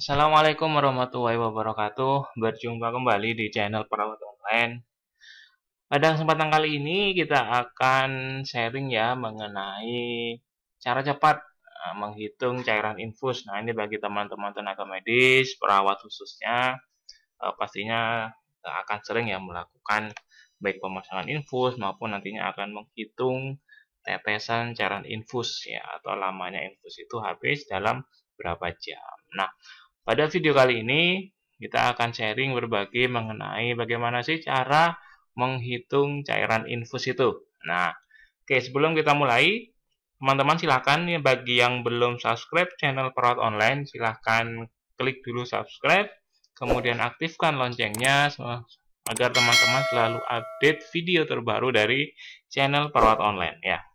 Assalamualaikum warahmatullahi wabarakatuh. Berjumpa kembali di channel Perawat Online. Pada kesempatan kali ini kita akan sharing ya mengenai cara cepat menghitung cairan infus. Nah, ini bagi teman-teman tenaga medis, perawat khususnya, pastinya akan sering ya melakukan baik pemasangan infus maupun nantinya akan menghitung tetesan cairan infus ya, atau lamanya infus itu habis dalam berapa jam. Nah, pada video kali ini kita akan sharing berbagi mengenai bagaimana sih cara menghitung cairan infus itu. Nah, oke, sebelum kita mulai, teman-teman silahkan ya, bagi yang belum subscribe channel Perawat Online, silahkan klik dulu subscribe, kemudian aktifkan loncengnya agar teman-teman selalu update video terbaru dari channel Perawat Online ya.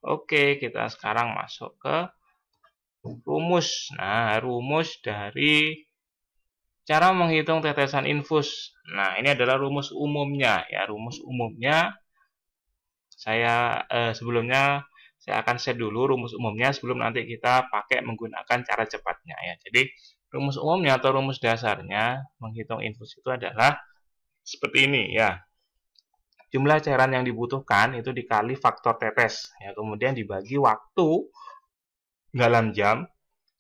Oke, kita sekarang masuk ke rumus. Nah, rumus dari cara menghitung tetesan infus. Nah, ini adalah rumus umumnya ya. Rumus umumnya sebelumnya saya akan set dulu rumus umumnya sebelum nanti kita pakai menggunakan cara cepatnya ya. Jadi, rumus umumnya atau rumus dasarnya menghitung infus itu adalah seperti ini ya. Jumlah cairan yang dibutuhkan itu dikali faktor tetes ya, kemudian dibagi waktu dalam jam,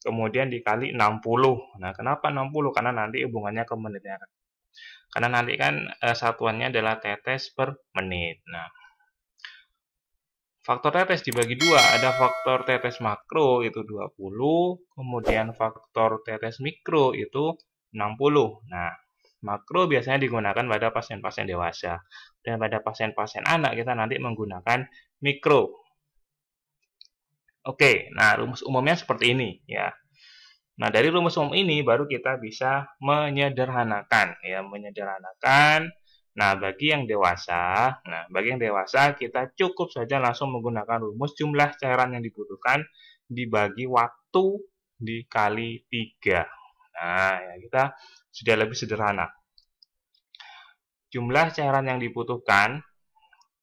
kemudian dikali 60. Nah, kenapa 60? Karena nanti hubungannya ke menitnya. Karena nanti kan satuannya adalah tetes per menit. Nah, faktor tetes dibagi dua. Ada faktor tetes makro itu 20, kemudian faktor tetes mikro itu 60. Nah, makro biasanya digunakan pada pasien-pasien dewasa. Dan pada pasien-pasien anak kita nanti menggunakan mikro. Oke, nah rumus umumnya seperti ini ya. Nah, dari rumus umum ini baru kita bisa menyederhanakan ya, menyederhanakan. Nah, bagi yang dewasa kita cukup saja langsung menggunakan rumus jumlah cairan yang dibutuhkan dibagi waktu dikali 3. Nah, ya kita sudah lebih sederhana. Jumlah cairan yang dibutuhkan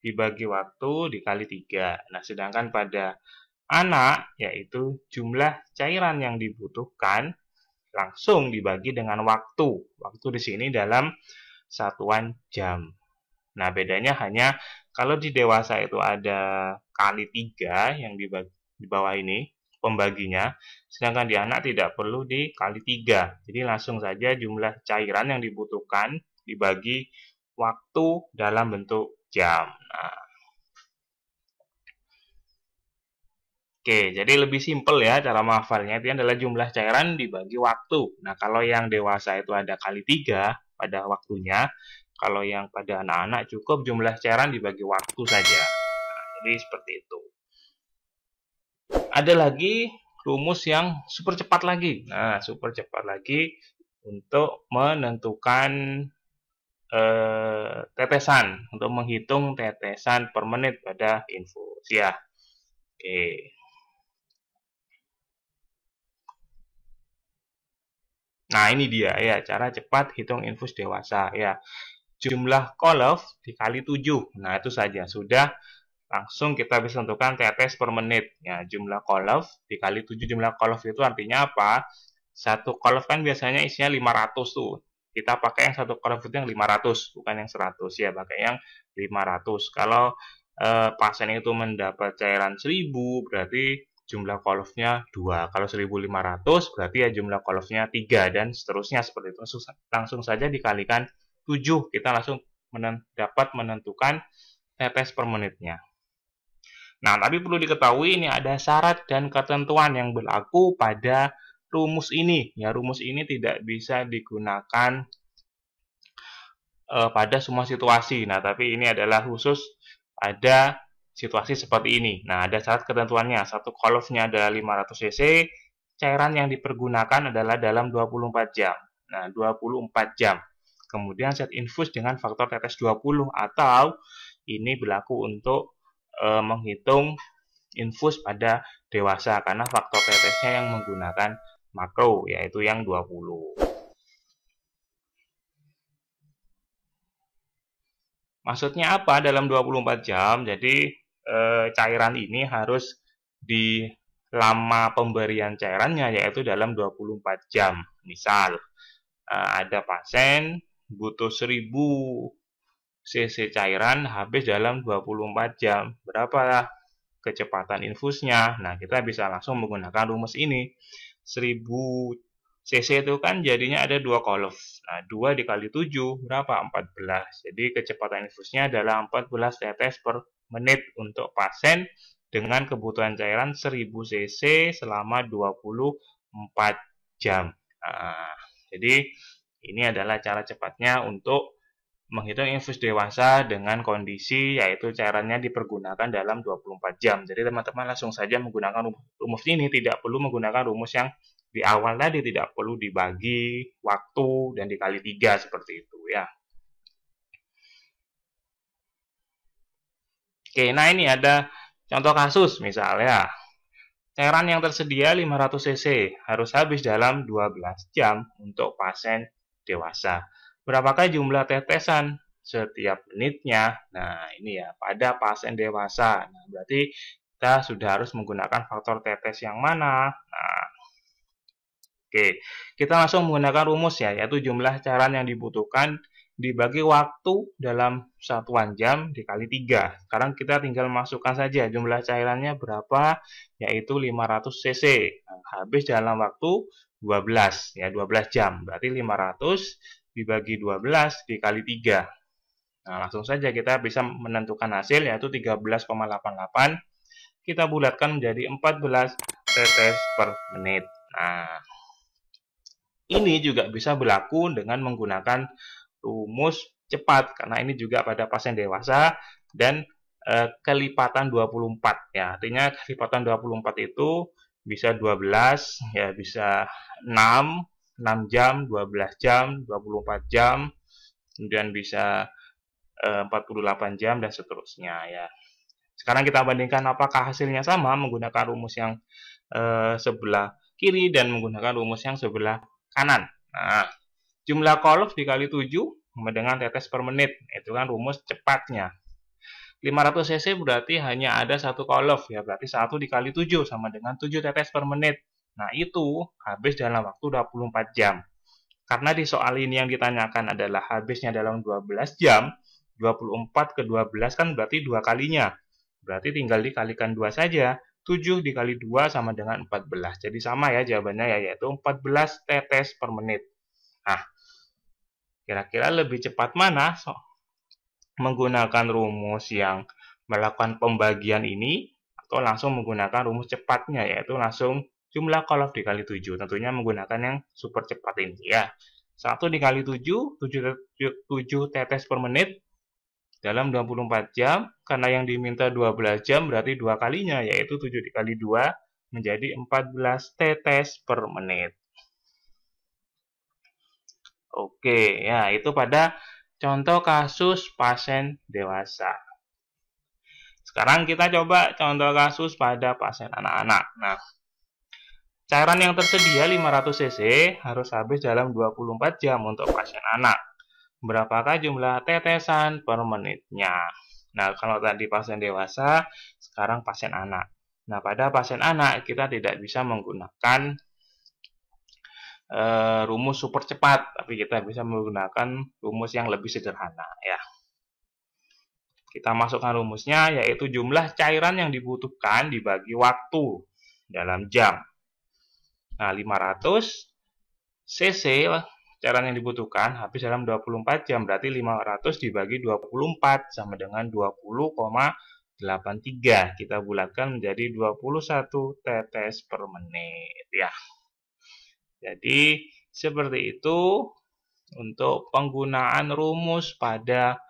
dibagi waktu dikali 3. Nah, sedangkan pada anak yaitu jumlah cairan yang dibutuhkan langsung dibagi dengan waktu. Waktu di sini dalam satuan jam. Nah, bedanya hanya kalau di dewasa itu ada kali 3 yang di bawah ini pembaginya, sedangkan di anak tidak perlu dikali 3. Jadi langsung saja jumlah cairan yang dibutuhkan dibagi waktu dalam bentuk jam. Nah, oke, jadi lebih simpel ya cara menghafalnya, itu adalah jumlah cairan dibagi waktu. Nah, kalau yang dewasa itu ada kali 3 pada waktunya, kalau yang pada anak-anak cukup jumlah cairan dibagi waktu saja. Nah, jadi seperti itu. Ada lagi rumus yang super cepat lagi. Nah, super cepat lagi untuk menentukan tetesan, untuk menghitung tetesan per menit pada infus ya. Oke. Nah, ini dia ya, cara cepat hitung infus dewasa ya. Jumlah kolov dikali 7. Nah, itu saja. Sudah langsung kita bisa tentukan tetes per menit. Ya, jumlah kolov dikali 7. Jumlah kolov itu artinya apa? Satu kolov kan biasanya isinya 500 tuh. Kita pakai yang satu kolov itu yang 500, bukan yang 100 ya, pakai yang 500. Kalau pasien itu mendapat cairan 1000, berarti jumlah kolofnya 2. Kalau 1500 berarti ya jumlah kolofnya 3 dan seterusnya seperti itu. Langsung saja dikalikan 7, kita langsung dapat menentukan tetes per menitnya. Nah, tapi perlu diketahui ini ada syarat dan ketentuan yang berlaku pada rumus ini. Ya, rumus ini tidak bisa digunakan pada semua situasi. Nah, tapi ini adalah khusus pada situasi seperti ini. Nah, ada syarat ketentuannya. Satu kolofnya adalah 500 cc, cairan yang dipergunakan adalah dalam 24 jam. Nah, 24 jam. Kemudian set infus dengan faktor tetes 20 atau ini berlaku untuk menghitung infus pada dewasa karena faktor tetesnya yang menggunakan makro yaitu yang 20. Maksudnya apa dalam 24 jam? Jadi cairan ini harus di lama pemberian cairannya, yaitu dalam 24 jam. Misal, ada pasien butuh 1000 cc cairan habis dalam 24 jam. Berapa kecepatan infusnya? Nah, kita bisa langsung menggunakan rumus ini. 1000 cc itu kan jadinya ada 2 kolom. Nah, 2 dikali 7 berapa? 14. Jadi kecepatan infusnya adalah 14 tetes per menit untuk pasien dengan kebutuhan cairan 1000 cc selama 24 jam. Nah, jadi ini adalah cara cepatnya untuk menghitung infus dewasa dengan kondisi yaitu cairannya dipergunakan dalam 24 jam. Jadi teman-teman langsung saja menggunakan rumus ini, tidak perlu menggunakan rumus yang di awal tadi, tidak perlu dibagi waktu dan dikali 3 seperti itu ya. Oke, nah ini ada contoh kasus misalnya. Cairan yang tersedia 500 cc harus habis dalam 12 jam untuk pasien dewasa. Berapakah jumlah tetesan setiap menitnya? Nah, ini ya, pada pasien dewasa. Nah, berarti kita sudah harus menggunakan faktor tetes yang mana? Nah, oke, kita langsung menggunakan rumus ya, yaitu jumlah cairan yang dibutuhkan dibagi waktu dalam satuan jam dikali 3. Sekarang kita tinggal masukkan saja jumlah cairannya berapa, yaitu 500 cc. Nah, habis dalam waktu 12, ya 12 jam. Berarti 500 dibagi 12 dikali 3. Nah, langsung saja kita bisa menentukan hasil, yaitu 13,88. Kita bulatkan menjadi 14 tetes per menit. Nah, ini juga bisa berlaku dengan menggunakan rumus cepat, karena ini juga pada pasien dewasa dan kelipatan 24 ya. Artinya kelipatan 24 itu bisa 12 ya, bisa 6 jam, 12 jam, 24 jam, kemudian bisa 48 jam dan seterusnya ya. Sekarang kita bandingkan apakah hasilnya sama menggunakan rumus yang sebelah kiri dan menggunakan rumus yang sebelah kanan. Nah, jumlah kolom dikali 7 sama dengan tetes per menit. Itu kan rumus cepatnya. 500 cc berarti hanya ada 1 kolom ya. Berarti 1 dikali 7 sama dengan 7 tetes per menit. Nah, itu habis dalam waktu 24 jam. Karena di soal ini yang ditanyakan adalah habisnya dalam 12 jam, 24 ke 12 kan berarti 2 kalinya. Berarti tinggal dikalikan 2 saja. 7 dikali 2 sama dengan 14. Jadi sama ya jawabannya ya, yaitu 14 tetes per menit. Nah, kira-kira lebih cepat mana menggunakan rumus yang melakukan pembagian ini atau langsung menggunakan rumus cepatnya, yaitu langsung jumlah kolom dikali 7. Tentunya menggunakan yang super cepat ini ya. 1 dikali 7, 7 tetes per menit dalam 24 jam. Karena yang diminta 12 jam berarti 2 kalinya, yaitu 7 dikali 2 menjadi 14 tetes per menit. Oke, ya itu pada contoh kasus pasien dewasa. Sekarang kita coba contoh kasus pada pasien anak-anak. Nah, cairan yang tersedia 500 cc harus habis dalam 24 jam untuk pasien anak. Berapakah jumlah tetesan per menitnya? Nah, kalau tadi pasien dewasa, sekarang pasien anak. Nah, pada pasien anak kita tidak bisa menggunakan rumus super cepat, tapi kita bisa menggunakan rumus yang lebih sederhana ya. Kita masukkan rumusnya, yaitu jumlah cairan yang dibutuhkan dibagi waktu dalam jam. Nah, 500 cc cairan yang dibutuhkan habis dalam 24 jam, berarti 500 dibagi 24 sama dengan 20,83. Kita bulatkan menjadi 21 tetes per menit ya. Jadi seperti itu untuk penggunaan rumus pada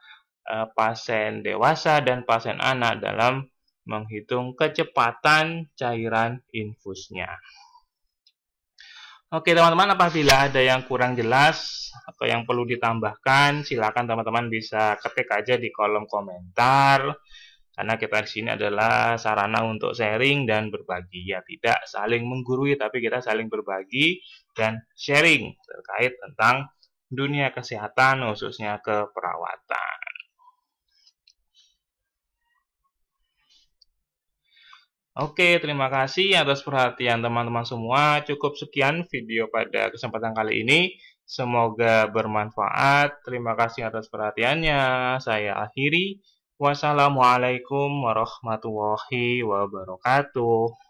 pasien dewasa dan pasien anak dalam menghitung kecepatan cairan infusnya. Oke teman-teman, apabila ada yang kurang jelas atau yang perlu ditambahkan, silakan teman-teman bisa ketik aja di kolom komentar. Karena kita di sini adalah sarana untuk sharing dan berbagi, ya tidak saling menggurui, tapi kita saling berbagi dan sharing terkait tentang dunia kesehatan, khususnya keperawatan. Oke, terima kasih atas perhatian teman-teman semua. Cukup sekian video pada kesempatan kali ini. Semoga bermanfaat. Terima kasih atas perhatiannya. Saya akhiri. Wassalamualaikum warahmatullahi wabarakatuh.